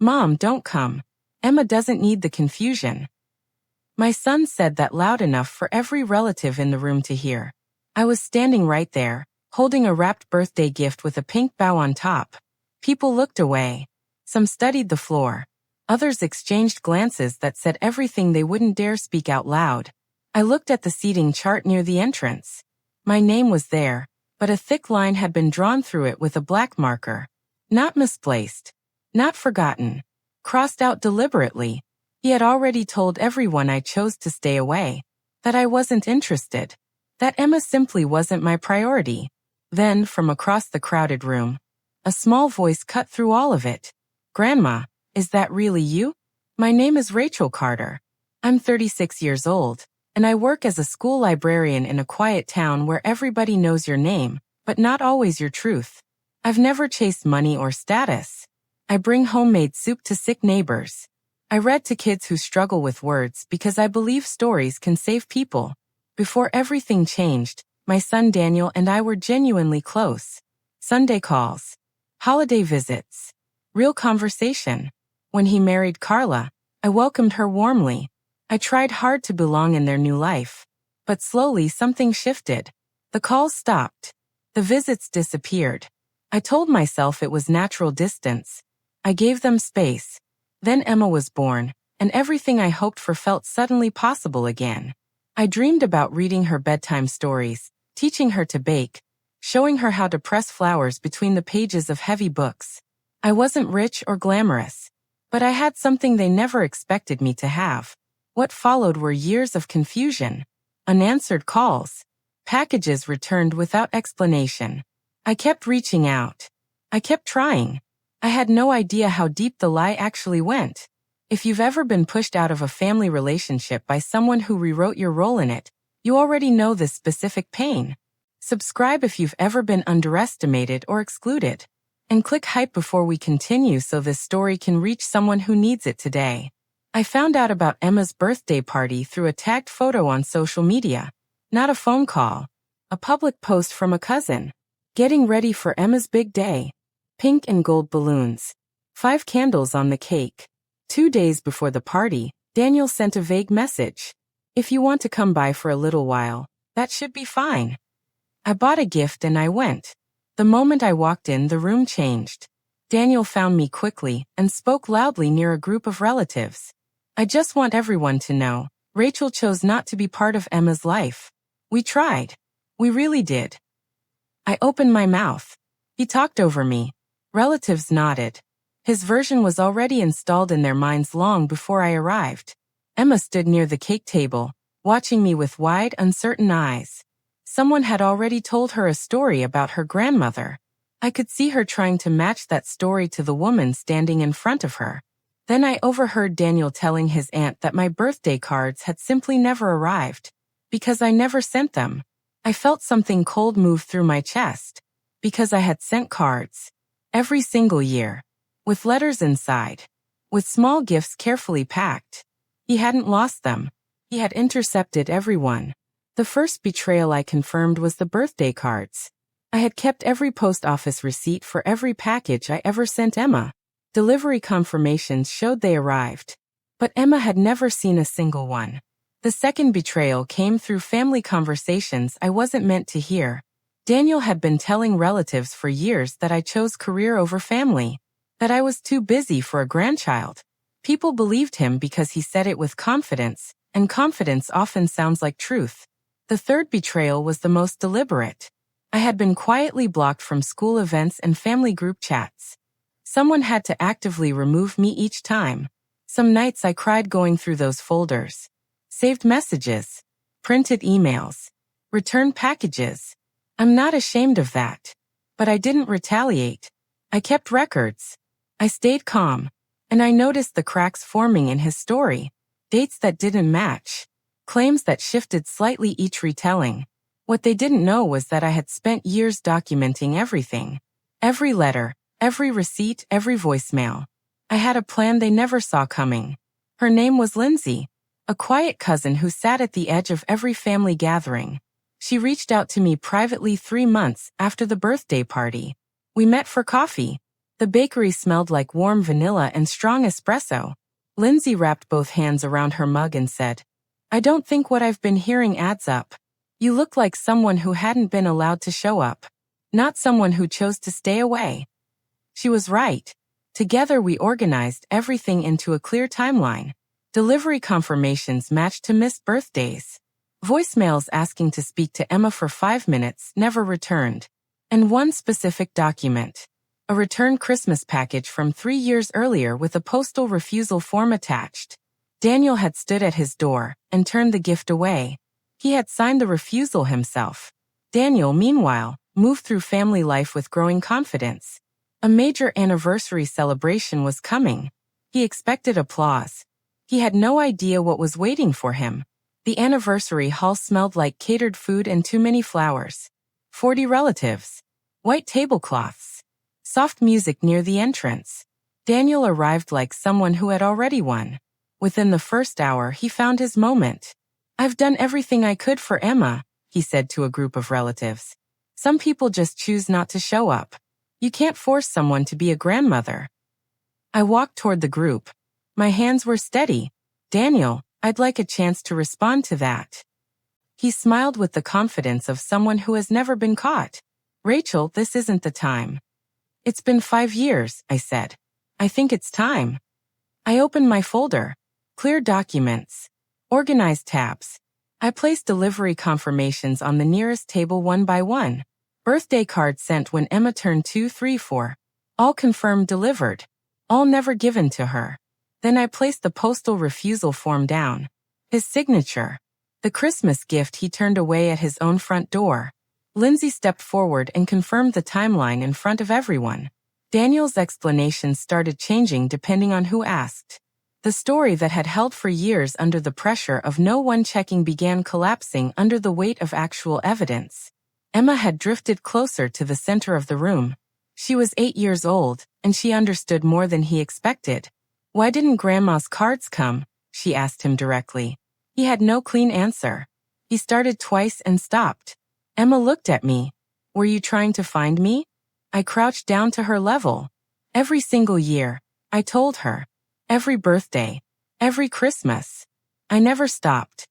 "Mom, don't come. Emma doesn't need the confusion." My son said that loud enough for every relative in the room to hear. I was standing right there, holding a wrapped birthday gift with a pink bow on top. People looked away. Some studied the floor. Others exchanged glances that said everything they wouldn't dare speak out loud. I looked at the seating chart near the entrance. My name was there, but a thick line had been drawn through it with a black marker. Not misplaced. Not forgotten. Crossed out deliberately. He had already told everyone I chose to stay away. That I wasn't interested. That Emma simply wasn't my priority. Then, from across the crowded room, a small voice cut through all of it. "Grandma, is that really you? My name is Rachel Carter. I'm 36 years old, and I work as a school librarian in a quiet town where everybody knows your name, but not always your truth. I've never chased money or status. I bring homemade soup to sick neighbors. I read to kids who struggle with words because I believe stories can save people." Before everything changed, my son Daniel and I were genuinely close. Sunday calls. Holiday visits. Real conversation. When he married Carla, I welcomed her warmly. I tried hard to belong in their new life. But slowly something shifted. The calls stopped. The visits disappeared. I told myself it was natural distance. I gave them space. Then Emma was born, and everything I hoped for felt suddenly possible again. I dreamed about reading her bedtime stories, teaching her to bake, showing her how to press flowers between the pages of heavy books. I wasn't rich or glamorous, but I had something they never expected me to have. What followed were years of confusion, unanswered calls, packages returned without explanation. I kept reaching out. I kept trying. I had no idea how deep the lie actually went. If you've ever been pushed out of a family relationship by someone who rewrote your role in it, you already know this specific pain. Subscribe if you've ever been underestimated or excluded. And click hype before we continue so this story can reach someone who needs it today. I found out about Emma's birthday party through a tagged photo on social media. Not a phone call. A public post from a cousin. Getting ready for Emma's big day. Pink and gold balloons. 5 candles on the cake. 2 days before the party, Daniel sent a vague message. "If you want to come by for a little while, that should be fine." I bought a gift and I went. The moment I walked in, the room changed. Daniel found me quickly and spoke loudly near a group of relatives. "I just want everyone to know, Rachel chose not to be part of Emma's life. We tried. We really did." I opened my mouth. He talked over me. Relatives nodded. His version was already installed in their minds long before I arrived. Emma stood near the cake table, watching me with wide, uncertain eyes. Someone had already told her a story about her grandmother. I could see her trying to match that story to the woman standing in front of her. Then I overheard Daniel telling his aunt that my birthday cards had simply never arrived, because I never sent them. I felt something cold move through my chest, because I had sent cards. Every single year. With letters inside. With small gifts carefully packed. He hadn't lost them. He had intercepted every one. The first betrayal I confirmed was the birthday cards. I had kept every post office receipt for every package I ever sent Emma. Delivery confirmations showed they arrived. But Emma had never seen a single one. The second betrayal came through family conversations I wasn't meant to hear. Daniel had been telling relatives for years that I chose career over family. That I was too busy for a grandchild. People believed him because he said it with confidence, and confidence often sounds like truth. The third betrayal was the most deliberate. I had been quietly blocked from school events and family group chats. Someone had to actively remove me each time. Some nights I cried going through those folders. Saved messages. Printed emails. Returned packages. I'm not ashamed of that. But I didn't retaliate. I kept records. I stayed calm, and I noticed the cracks forming in his story. Dates that didn't match. Claims that shifted slightly each retelling. What they didn't know was that I had spent years documenting everything. Every letter, every receipt, every voicemail. I had a plan they never saw coming. Her name was Lindsay, a quiet cousin who sat at the edge of every family gathering. She reached out to me privately 3 months after the birthday party. We met for coffee. The bakery smelled like warm vanilla and strong espresso. Lindsay wrapped both hands around her mug and said, "I don't think what I've been hearing adds up. You look like someone who hadn't been allowed to show up, not someone who chose to stay away." She was right. Together we organized everything into a clear timeline. Delivery confirmations matched to missed birthdays. Voicemails asking to speak to Emma for 5 minutes never returned. And one specific document. A returned Christmas package from 3 years earlier with a postal refusal form attached. Daniel had stood at his door and turned the gift away. He had signed the refusal himself. Daniel, meanwhile, moved through family life with growing confidence. A major anniversary celebration was coming. He expected applause. He had no idea what was waiting for him. The anniversary hall smelled like catered food and too many flowers. 40 relatives. White tablecloths. Soft music near the entrance. Daniel arrived like someone who had already won. Within the first hour, he found his moment. "I've done everything I could for Emma," he said to a group of relatives. "Some people just choose not to show up. You can't force someone to be a grandmother." I walked toward the group. My hands were steady. "Daniel, I'd like a chance to respond to that." He smiled with the confidence of someone who has never been caught. "Rachel, this isn't the time." "It's been 5 years," I said. "I think it's time." I opened my folder. Clear documents. Organized tabs. I placed delivery confirmations on the nearest table one by one. Birthday card sent when Emma turned 2, 3, 4. All confirmed delivered. All never given to her. Then I placed the postal refusal form down. His signature. The Christmas gift he turned away at his own front door. Lindsay stepped forward and confirmed the timeline in front of everyone. Daniel's explanations started changing depending on who asked. The story that had held for years under the pressure of no one checking began collapsing under the weight of actual evidence. Emma had drifted closer to the center of the room. She was 8 years old, and she understood more than he expected. "Why didn't Grandma's cards come?" she asked him directly. He had no clean answer. He started twice and stopped. Emma looked at me. "Were you trying to find me?" I crouched down to her level. "Every single year," I told her. "Every birthday. Every Christmas." I never stopped.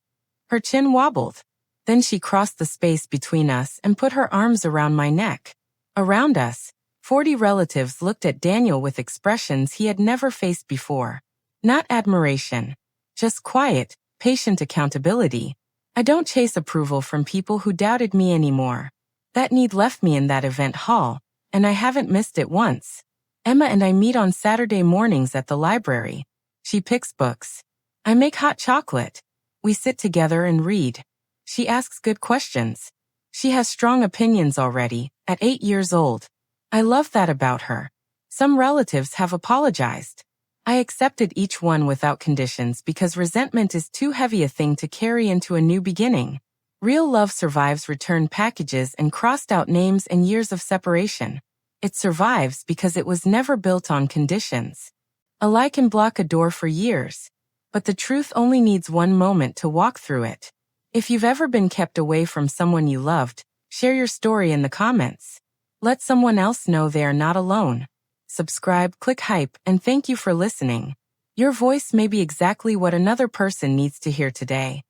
Her chin wobbled. Then she crossed the space between us and put her arms around my neck. Around us, 40 relatives looked at Daniel with expressions he had never faced before. Not admiration. Just quiet, patient accountability. I don't chase approval from people who doubted me anymore. That need left me in that event hall, and I haven't missed it once. Emma and I meet on Saturday mornings at the library. She picks books. I make hot chocolate. We sit together and read. She asks good questions. She has strong opinions already, at 8 years old. I love that about her. Some relatives have apologized. I accepted each one without conditions because resentment is too heavy a thing to carry into a new beginning. Real love survives returned packages and crossed out names and years of separation. It survives because it was never built on conditions. A lie can block a door for years, but the truth only needs one moment to walk through it. If you've ever been kept away from someone you loved, share your story in the comments. Let someone else know they are not alone. Subscribe, click hype, and thank you for listening. Your voice may be exactly what another person needs to hear today.